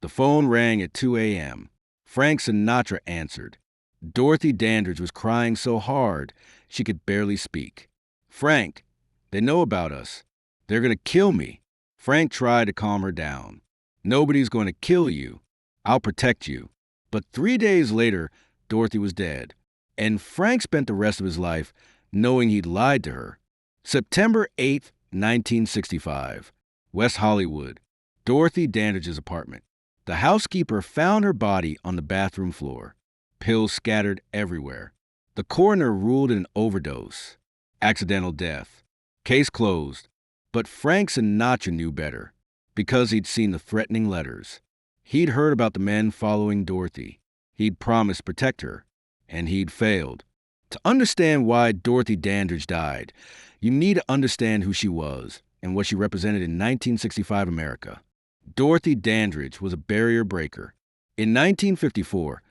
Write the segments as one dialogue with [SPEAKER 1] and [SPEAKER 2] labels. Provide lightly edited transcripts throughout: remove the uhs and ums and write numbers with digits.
[SPEAKER 1] The phone rang at 2 a.m. Frank Sinatra answered. Dorothy Dandridge was crying so hard she could barely speak. "Frank, they know about us. They're going to kill me." Frank tried to calm her down. "Nobody's going to kill you. I'll protect you." But 3 days later, Dorothy was dead. And Frank spent the rest of his life knowing he'd lied to her. September 8th, 1965. West Hollywood. Dorothy Dandridge's apartment. The housekeeper found her body on the bathroom floor. Pills scattered everywhere. The coroner ruled an overdose. Accidental death. Case closed. But Frank Sinatra knew better, because he'd seen the threatening letters. He'd heard about the men following Dorothy. He'd promised to protect her, and he'd failed. To understand why Dorothy Dandridge died, you need to understand who she was and what she represented in 1965 America. Dorothy Dandridge was a barrier breaker. In 1954,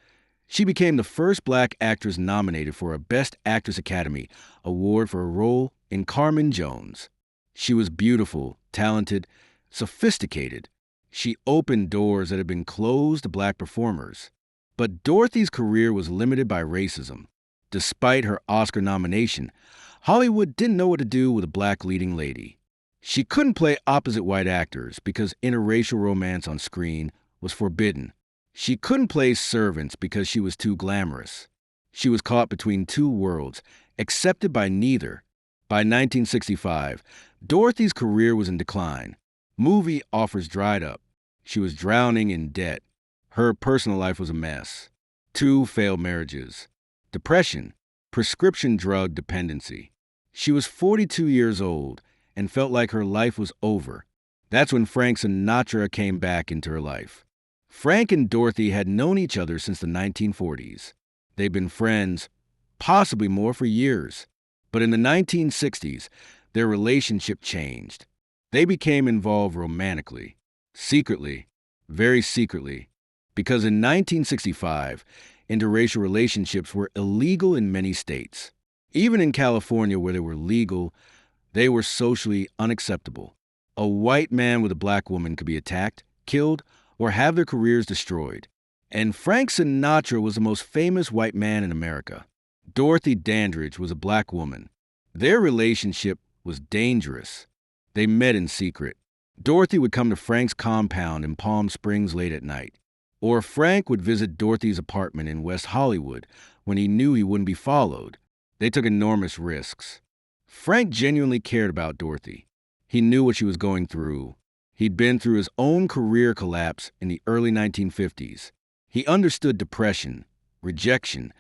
[SPEAKER 1] she became the first black actress nominated for a Best Actress Academy Award for a role in Carmen Jones. She was beautiful, talented, sophisticated. She opened doors that had been closed to black performers. But Dorothy's career was limited by racism. Despite her Oscar nomination, Hollywood didn't know what to do with a black leading lady. She couldn't play opposite white actors because interracial romance on screen was forbidden. She couldn't play servants because she was too glamorous. She was caught between two worlds, accepted by neither. By 1965, Dorothy's career was in decline. Movie offers dried up. She was drowning in debt. Her personal life was a mess. 2 failed marriages. Depression, prescription drug dependency. She was 42 years old and felt like her life was over. That's when Frank Sinatra came back into her life. Frank and Dorothy had known each other since the 1940s. They'd been friends, possibly more, for years. But in the 1960s, their relationship changed. They became involved romantically, secretly, very secretly, because in 1965, interracial relationships were illegal in many states. Even in California, where they were legal, they were socially unacceptable. A white man with a black woman could be attacked, killed, or have their careers destroyed. And Frank Sinatra was the most famous white man in America. Dorothy Dandridge was a black woman. Their relationship was dangerous. They met in secret. Dorothy would come to Frank's compound in Palm Springs late at night. Or Frank would visit Dorothy's apartment in West Hollywood when he knew he wouldn't be followed. They took enormous risks. Frank genuinely cared about Dorothy. He knew what she was going through. He'd been through his own career collapse in the early 1950s. He understood depression, rejection,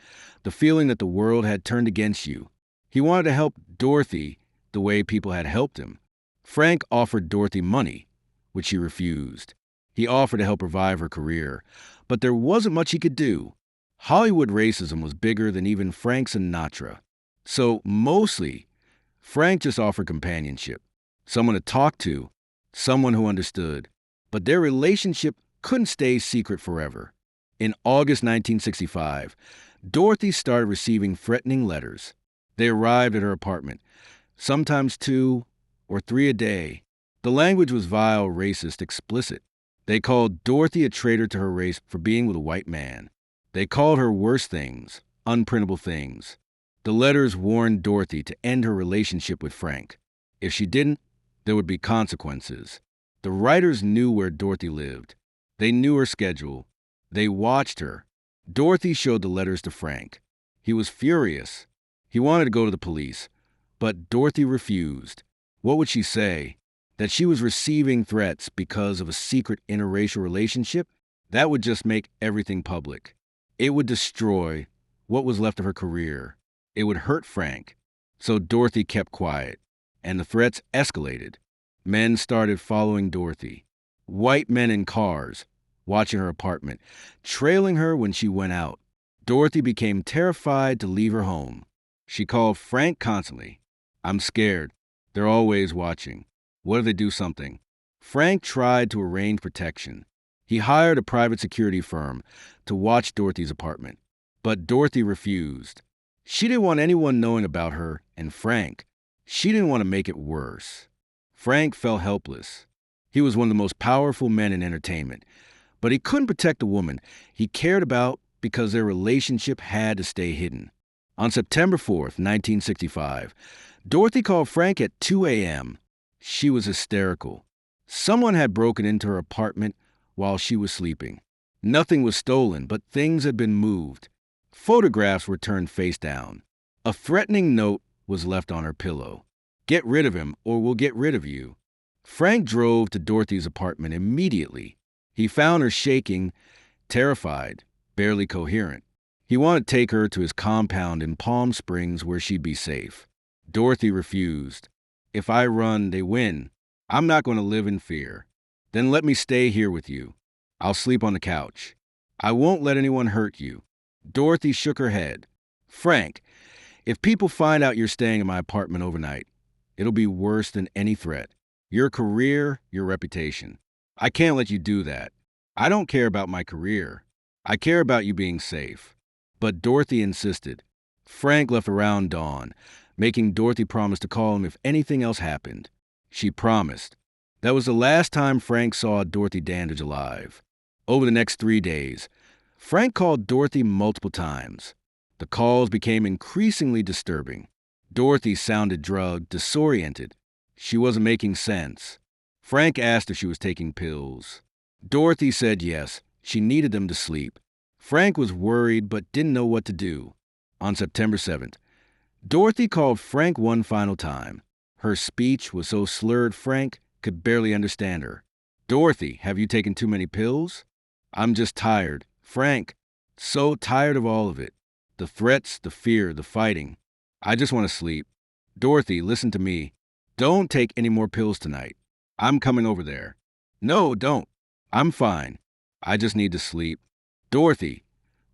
[SPEAKER 1] the feeling that the world had turned against you. He wanted to help Dorothy the way people had helped him. Frank offered Dorothy money, which she refused. He offered to help revive her career, but there wasn't much he could do. Hollywood racism was bigger than even Frank Sinatra. So, mostly, Frank just offered companionship, someone to talk to, someone who understood. But their relationship couldn't stay secret forever. In August 1965, Dorothy started receiving threatening letters. They arrived at her apartment, sometimes 2 or 3 a day. The language was vile, racist, explicit. They called Dorothy a traitor to her race for being with a white man. They called her worse things, unprintable things. The letters warned Dorothy to end her relationship with Frank. If she didn't, there would be consequences. The writers knew where Dorothy lived. They knew her schedule. They watched her. Dorothy showed the letters to Frank. He was furious. He wanted to go to the police, but Dorothy refused. What would she say? That she was receiving threats because of a secret interracial relationship? That would just make everything public. It would destroy what was left of her career. It would hurt Frank. So Dorothy kept quiet, and the threats escalated. Men started following Dorothy. White men in cars, watching her apartment, trailing her when she went out. Dorothy became terrified to leave her home. She called Frank constantly. "I'm scared. They're always watching. What if they do something?" Frank tried to arrange protection. He hired a private security firm to watch Dorothy's apartment. But Dorothy refused. She didn't want anyone knowing about her and Frank. She didn't want to make it worse. Frank felt helpless. He was one of the most powerful men in entertainment, But he couldn't protect the woman he cared about because their relationship had to stay hidden. On September 4th, 1965, Dorothy called Frank at 2 a.m. She was hysterical. Someone had broken into her apartment while she was sleeping. Nothing was stolen, but things had been moved. Photographs were turned face down. A threatening note was left on her pillow. "Get rid of him, or we'll get rid of you." Frank drove to Dorothy's apartment immediately. He found her shaking, terrified, barely coherent. He wanted to take her to his compound in Palm Springs where she'd be safe. Dorothy refused. "If I run, they win. I'm not going to live in fear." "Then let me stay here with you. I'll sleep on the couch. I won't let anyone hurt you." Dorothy shook her head. "Frank, if people find out you're staying in my apartment overnight, it'll be worse than any threat. Your career, your reputation. I can't let you do that. I don't care about my career. I care about you being safe." But Dorothy insisted. Frank left around dawn, making Dorothy promise to call him if anything else happened. She promised. That was the last time Frank saw Dorothy Dandridge alive. Over the next 3 days, Frank called Dorothy multiple times. The calls became increasingly disturbing. Dorothy sounded drugged, disoriented. She wasn't making sense. Frank asked if she was taking pills. Dorothy said yes, she needed them to sleep. Frank was worried but didn't know what to do. On September 7th, Dorothy called Frank one final time. Her speech was so slurred Frank could barely understand her. "Dorothy, have you taken too many pills?" "I'm just tired." "Frank, so tired of all of it. The threats, the fear, the fighting. I just want to sleep." "Dorothy, listen to me. Don't take any more pills tonight. I'm coming over there." "No, don't. I'm fine. I just need to sleep." "Dorothy,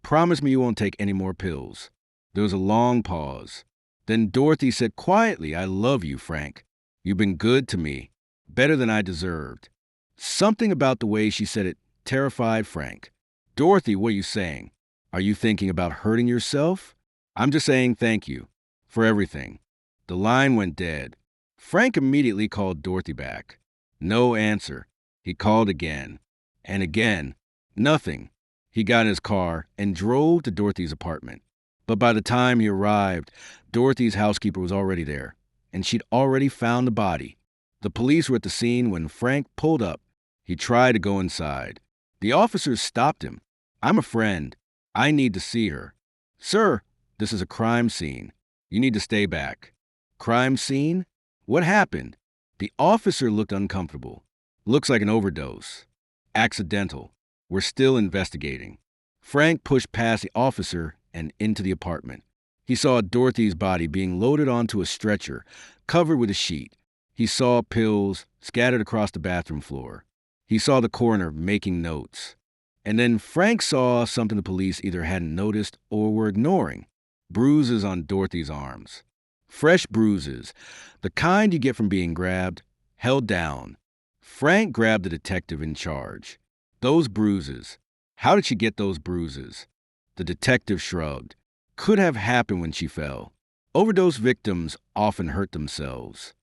[SPEAKER 1] promise me you won't take any more pills." There was a long pause. Then Dorothy said quietly, "I love you, Frank. You've been good to me, better than I deserved." Something about the way she said it terrified Frank. "Dorothy, what are you saying? Are you thinking about hurting yourself?" "I'm just saying thank you for everything." The line went dead. Frank immediately called Dorothy back. No answer. He called again and again. Nothing. He got in his car and drove to Dorothy's apartment. But by the time he arrived, Dorothy's housekeeper was already there, and she'd already found the body. The police were at the scene when Frank pulled up. He tried to go inside. The officers stopped him. "I'm a friend. I need to see her." "Sir, this is a crime scene. You need to stay back." "Crime scene? What happened?" The officer looked uncomfortable. "Looks like an overdose. Accidental. We're still investigating." Frank pushed past the officer and into the apartment. He saw Dorothy's body being loaded onto a stretcher, covered with a sheet. He saw pills scattered across the bathroom floor. He saw the coroner making notes. And then Frank saw something the police either hadn't noticed or were ignoring. Bruises on Dorothy's arms. Fresh bruises, the kind you get from being grabbed, held down. Frank grabbed the detective in charge. "Those bruises. How did she get those bruises?" The detective shrugged. "Could have happened when she fell. Overdose victims often hurt themselves."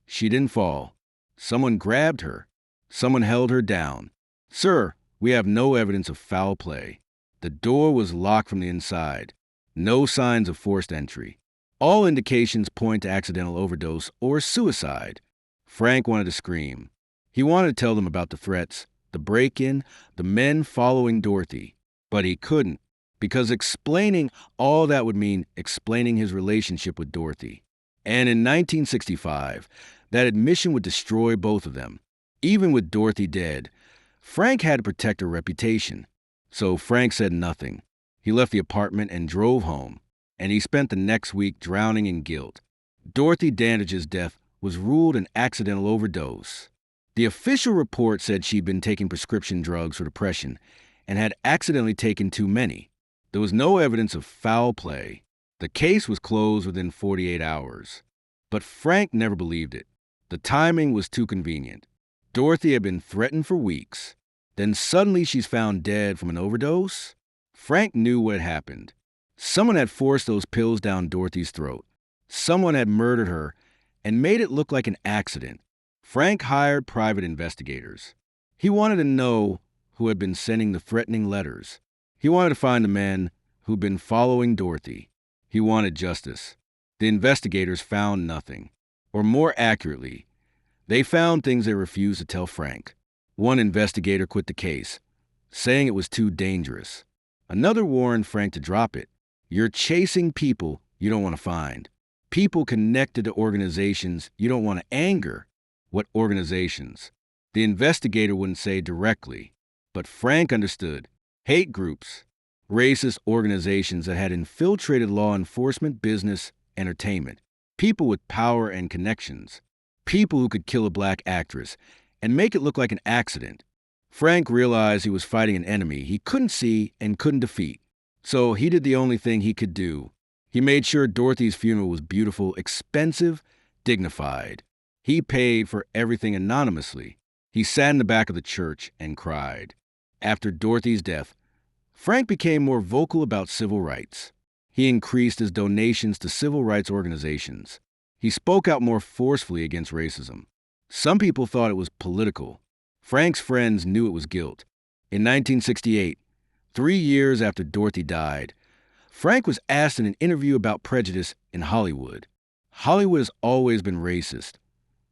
[SPEAKER 1] "She didn't fall. Someone grabbed her. Someone held her down." "Sir, we have no evidence of foul play. The door was locked from the inside. No signs of forced entry. All indications point to accidental overdose or suicide." Frank wanted to scream. He wanted to tell them about the threats, the break-in, the men following Dorothy. But he couldn't, because explaining all that would mean explaining his relationship with Dorothy. And in 1965, that admission would destroy both of them. Even with Dorothy dead, Frank had to protect her reputation. So Frank said nothing. He left the apartment and drove home, and he spent the next week drowning in guilt. Dorothy Dandridge's death was ruled an accidental overdose. The official report said she'd been taking prescription drugs for depression and had accidentally taken too many. There was no evidence of foul play. The case was closed within 48 hours. But Frank never believed it. The timing was too convenient. Dorothy had been threatened for weeks. Then suddenly she's found dead from an overdose? Frank knew what had happened. Someone had forced those pills down Dorothy's throat. Someone had murdered her and made it look like an accident. Frank hired private investigators. He wanted to know who had been sending the threatening letters. He wanted to find the men who'd been following Dorothy. He wanted justice. The investigators found nothing. Or more accurately, they found things they refused to tell Frank. One investigator quit the case, saying it was too dangerous. Another warned Frank to drop it. You're chasing people you don't want to find. People connected to organizations you don't want to anger. What organizations? The investigator wouldn't say directly, but Frank understood. Hate groups, racist organizations that had infiltrated law enforcement, business, entertainment. People with power and connections. People who could kill a black actress and make it look like an accident. Frank realized he was fighting an enemy he couldn't see and couldn't defeat. So he did the only thing he could do. He made sure Dorothy's funeral was beautiful, expensive, dignified. He paid for everything anonymously. He sat in the back of the church and cried. After Dorothy's death, Frank became more vocal about civil rights. He increased his donations to civil rights organizations. He spoke out more forcefully against racism. Some people thought it was political. Frank's friends knew it was guilt. In 1968, 3 years after Dorothy died, Frank was asked in an interview about prejudice in Hollywood. Hollywood has always been racist.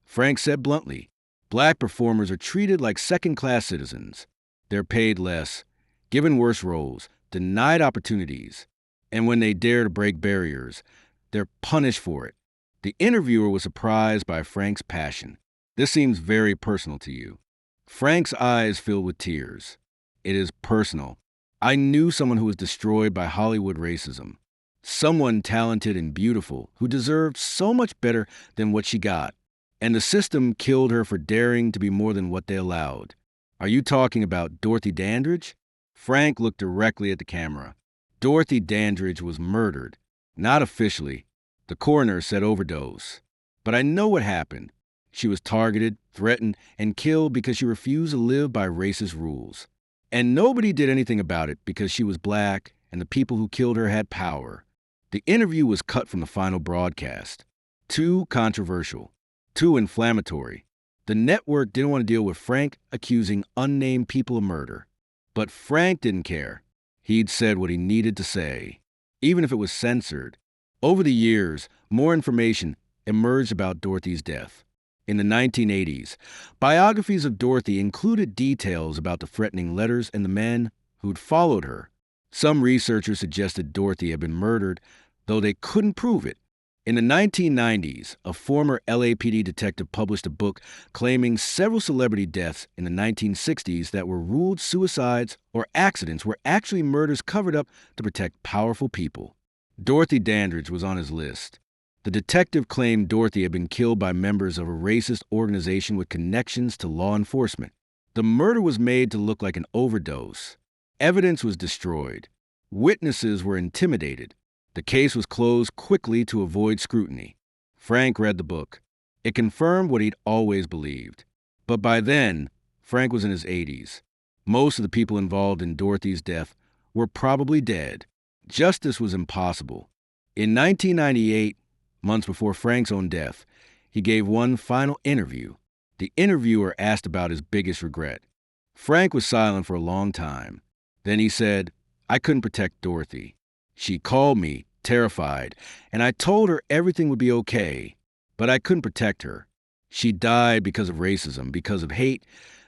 [SPEAKER 1] Frank said bluntly, black performers are treated like second-class citizens. They're paid less, given worse roles, denied opportunities, and when they dare to break barriers, they're punished for it. The interviewer was surprised by Frank's passion. This seems very personal to you. Frank's eyes filled with tears. It is personal. I knew someone who was destroyed by Hollywood racism. Someone talented and beautiful who deserved so much better than what she got. And the system killed her for daring to be more than what they allowed. Are you talking about Dorothy Dandridge? Frank looked directly at the camera. Dorothy Dandridge was murdered. Not officially. The coroner said overdose. But I know what happened. She was targeted, threatened, and killed because she refused to live by racist rules. And nobody did anything about it because she was black and the people who killed her had power. The interview was cut from the final broadcast. Too controversial. Too inflammatory. The network didn't want to deal with Frank accusing unnamed people of murder. But Frank didn't care. He'd said what he needed to say, even if it was censored. Over the years, more information emerged about Dorothy's death. In the 1980s, biographies of Dorothy included details about the threatening letters and the men who'd followed her. Some researchers suggested Dorothy had been murdered, though they couldn't prove it. In the 1990s, a former LAPD detective published a book claiming several celebrity deaths in the 1960s that were ruled suicides or accidents were actually murders covered up to protect powerful people. Dorothy Dandridge was on his list. The detective claimed Dorothy had been killed by members of a racist organization with connections to law enforcement. The murder was made to look like an overdose. Evidence was destroyed. Witnesses were intimidated. The case was closed quickly to avoid scrutiny. Frank read the book. It confirmed what he'd always believed. But by then, Frank was in his 80s. Most of the people involved in Dorothy's death were probably dead. Justice was impossible. In 1998, months before Frank's own death, he gave one final interview. The interviewer asked about his biggest regret. Frank was silent for a long time. Then he said, "I couldn't protect Dorothy. She called me, terrified, and I told her everything would be okay, but I couldn't protect her. She died because of racism, because of hate,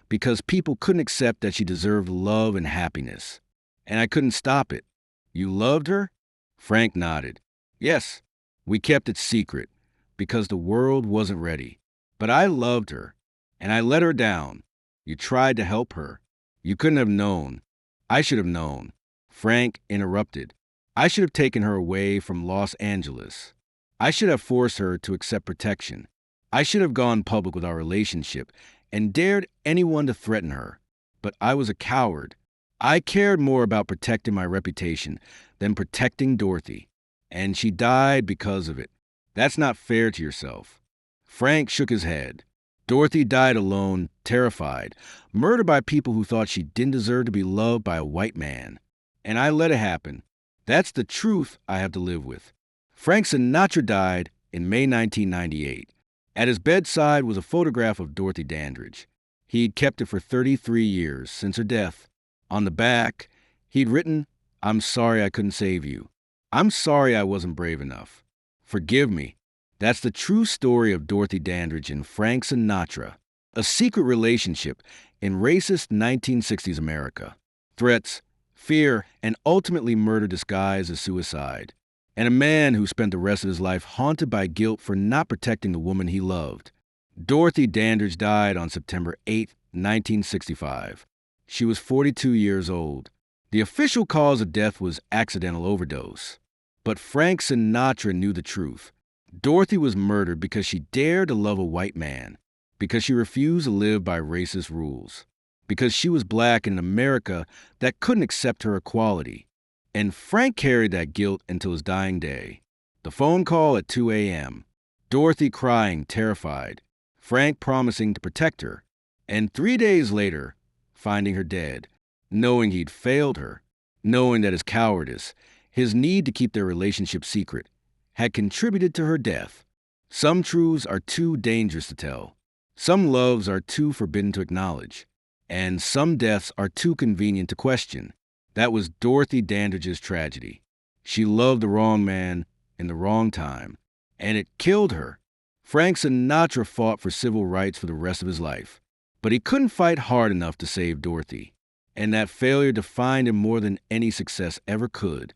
[SPEAKER 1] because people couldn't accept that she deserved love and happiness. And I couldn't stop it." "You loved her?" Frank nodded. "Yes. We kept it secret because the world wasn't ready. But I loved her, and I let her down. You tried to help her. You couldn't have known. I should have known." Frank interrupted. "I should have taken her away from Los Angeles. I should have forced her to accept protection. I should have gone public with our relationship and dared anyone to threaten her. But I was a coward. I cared more about protecting my reputation than protecting Dorothy. And she died because of it. That's not fair to yourself." Frank shook his head. Dorothy died alone, terrified, murdered by people who thought she didn't deserve to be loved by a white man. And I let it happen. That's the truth I have to live with. Frank Sinatra died in May 1998. At his bedside was a photograph of Dorothy Dandridge. He'd kept it for 33 years, since her death. On the back, he'd written, "I'm sorry I couldn't save you. I'm sorry I wasn't brave enough. Forgive me." That's the true story of Dorothy Dandridge and Frank Sinatra. A secret relationship in racist 1960s America. Threats, fear, and ultimately murder disguised as suicide. And a man who spent the rest of his life haunted by guilt for not protecting the woman he loved. Dorothy Dandridge died on September 8, 1965. She was 42 years old. The official cause of death was accidental overdose. But Frank Sinatra knew the truth. Dorothy was murdered because she dared to love a white man, because she refused to live by racist rules, because she was black in an America that couldn't accept her equality. And Frank carried that guilt until his dying day. The phone call at 2 a.m., Dorothy crying, terrified, Frank promising to protect her, and 3 days later, finding her dead, knowing he'd failed her, knowing that his cowardice, his need to keep their relationship secret, had contributed to her death. Some truths are too dangerous to tell. Some loves are too forbidden to acknowledge. And some deaths are too convenient to question. That was Dorothy Dandridge's tragedy. She loved the wrong man in the wrong time, and it killed her. Frank Sinatra fought for civil rights for the rest of his life, but he couldn't fight hard enough to save Dorothy. And that failure defined him more than any success ever could.